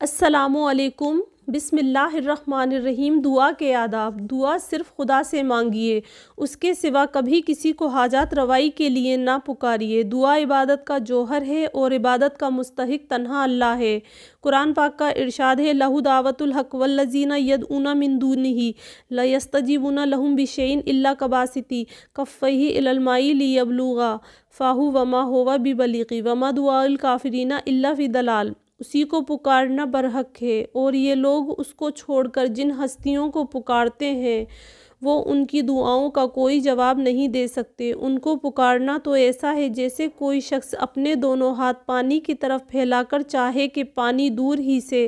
السلام علیکم۔ بسم اللہ الرحمن الرحیم۔ دعا کے آداب۔ دعا صرف خدا سے مانگیے، اس کے سوا کبھی کسی کو حاجات روائی کے لیے نہ پکاریے۔ دعا عبادت کا جوہر ہے اور عبادت کا مستحق تنہا اللہ ہے۔ قرآن پاک کا ارشاد ہے، لَہُ دعوۃ الحق والذین یدعون من دونہ لا یستجیبون لہم بشیء الا کباسط کفیہ الی الماء لیبلغ فاہ وما ھو ببلیغ وما دعاء الکافرین الا فی ضلال۔ اسی کو پکارنا برحق ہے، اور یہ لوگ اس کو چھوڑ کر جن ہستیوں کو پکارتے ہیں وہ ان کی دعاؤں کا کوئی جواب نہیں دے سکتے۔ ان کو پکارنا تو ایسا ہے جیسے کوئی شخص اپنے دونوں ہاتھ پانی کی طرف پھیلا کر چاہے کہ پانی دور ہی سے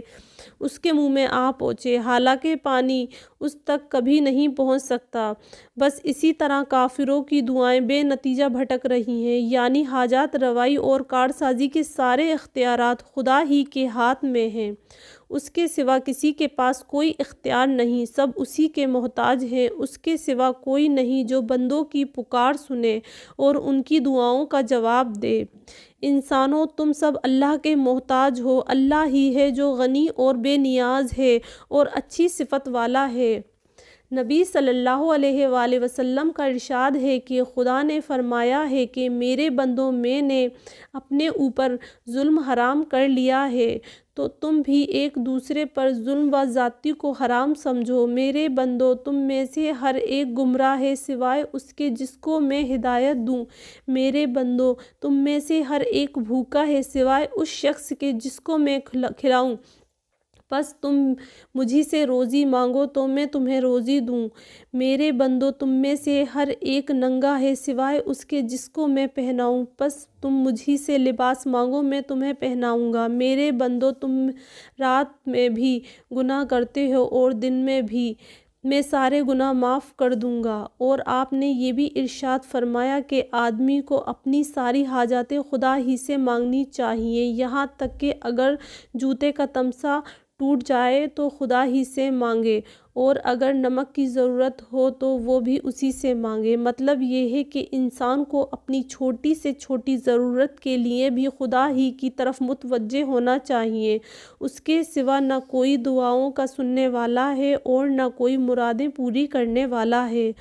اس کے منہ میں آ پہنچے، حالانکہ پانی اس تک کبھی نہیں پہنچ سکتا۔ بس اسی طرح کافروں کی دعائیں بے نتیجہ بھٹک رہی ہیں، یعنی حاجات روائی اور کارسازی کے سارے اختیارات خدا ہی کے ہاتھ میں ہیں، اس کے سوا کسی کے پاس کوئی اختیار نہیں، سب اسی کے محتاج ہیں۔ اس کے سوا کوئی نہیں جو بندوں کی پکار سنے اور ان کی دعاؤں کا جواب دے۔ انسانوں، تم سب اللہ کے محتاج ہو۔ اللہ ہی ہے جو غنی اور بے نیاز ہے اور اچھی صفت والا ہے۔ نبی صلی اللہ علیہ وآلہ وسلم کا ارشاد ہے کہ خدا نے فرمایا ہے کہ میرے بندوں، میں نے اپنے اوپر ظلم حرام کر لیا ہے، تو تم بھی ایک دوسرے پر ظلم و زیادتی کو حرام سمجھو۔ میرے بندو، تم میں سے ہر ایک گمراہ ہے سوائے اس کے جس کو میں ہدایت دوں۔ میرے بندو، تم میں سے ہر ایک بھوکا ہے سوائے اس شخص کے جس کو میں کھلاؤں۔ پس تم مجھی سے روزی مانگو تو میں تمہیں روزی دوں۔ میرے بندو، تم میں سے ہر ایک ننگا ہے سوائے اس کے جس کو میں پہناؤں۔ پس تم مجھی سے لباس مانگو، میں تمہیں پہناؤں گا۔ میرے بندو، تم رات میں بھی گناہ کرتے ہو اور دن میں بھی، میں سارے گناہ معاف کر دوں گا۔ اور آپ نے یہ بھی ارشاد فرمایا کہ آدمی کو اپنی ساری حاجاتیں خدا ہی سے مانگنی چاہیے، یہاں تک کہ اگر جوتے کا تمچہ ٹوٹ جائے تو خدا ہی سے مانگے، اور اگر نمک کی ضرورت ہو تو وہ بھی اسی سے مانگے۔ مطلب یہ ہے کہ انسان کو اپنی چھوٹی سے چھوٹی ضرورت کے لیے بھی خدا ہی کی طرف متوجہ ہونا چاہیے۔ اس کے سوا نہ کوئی دعاؤں کا سننے والا ہے اور نہ کوئی مرادیں پوری کرنے والا ہے۔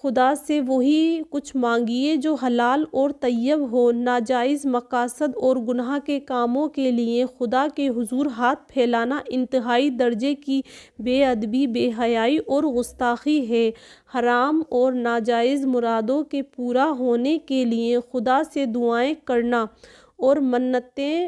خدا سے وہی کچھ مانگیے جو حلال اور طیب ہو۔ ناجائز مقاصد اور گناہ کے کاموں کے لیے خدا کے حضور ہاتھ پھیلانا انتہائی درجے کی بے ادبی، بے حیائی اور گستاخی ہے۔ حرام اور ناجائز مرادوں کے پورا ہونے کے لیے خدا سے دعائیں کرنا اور منتیں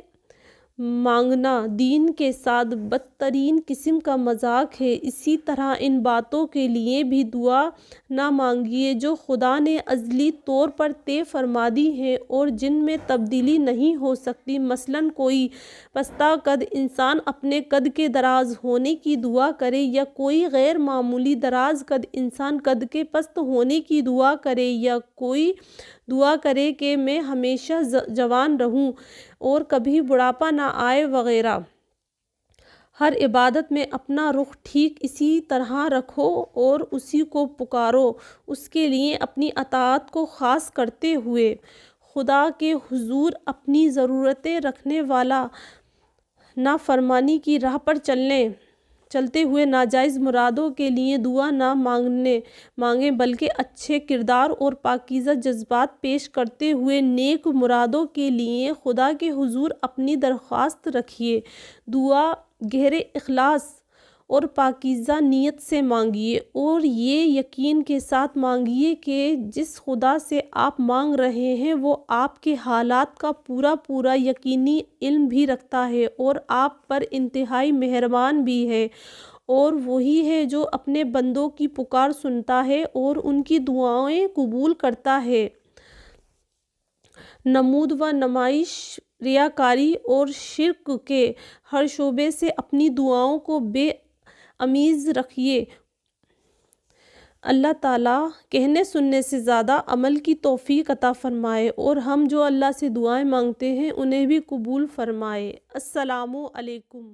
مانگنا دین کے ساتھ بدترین قسم کا مذاق ہے۔ اسی طرح ان باتوں کے لیے بھی دعا نہ مانگیے جو خدا نے ازلی طور پر طے فرما دی ہیں اور جن میں تبدیلی نہیں ہو سکتی۔ مثلاً کوئی پستہ قد انسان اپنے قد کے دراز ہونے کی دعا کرے، یا کوئی غیر معمولی دراز قد انسان قد کے پست ہونے کی دعا کرے، یا کوئی دعا کرے کہ میں ہمیشہ جوان رہوں اور کبھی بڑھاپا نہ آئے وغیرہ۔ ہر عبادت میں اپنا رخ ٹھیک اسی طرح رکھو اور اسی کو پکارو، اس کے لیے اپنی اطاعت کو خاص کرتے ہوئے۔ خدا کے حضور اپنی ضرورتیں رکھنے والا نافرمانی کی راہ پر چلتے ہوئے ناجائز مرادوں کے لیے دعا نہ مانگیں، بلکہ اچھے کردار اور پاکیزہ جذبات پیش کرتے ہوئے نیک مرادوں کے لیے خدا کے حضور اپنی درخواست رکھیے۔ دعا گہرے اخلاص اور پاکیزہ نیت سے مانگیے، اور یہ یقین کے ساتھ مانگیے کہ جس خدا سے آپ مانگ رہے ہیں وہ آپ کے حالات کا پورا یقینی علم بھی رکھتا ہے اور آپ پر انتہائی مہربان بھی ہے، اور وہی ہے جو اپنے بندوں کی پکار سنتا ہے اور ان کی دعائیں قبول کرتا ہے۔ نمود و نمائش، ریاکاری اور شرک کے ہر شعبے سے اپنی دعاؤں کو بے امیز رکھیے۔ اللہ تعالیٰ کہنے سننے سے زیادہ عمل کی توفیق عطا فرمائے، اور ہم جو اللہ سے دعائیں مانگتے ہیں انہیں بھی قبول فرمائے۔ السلام علیکم۔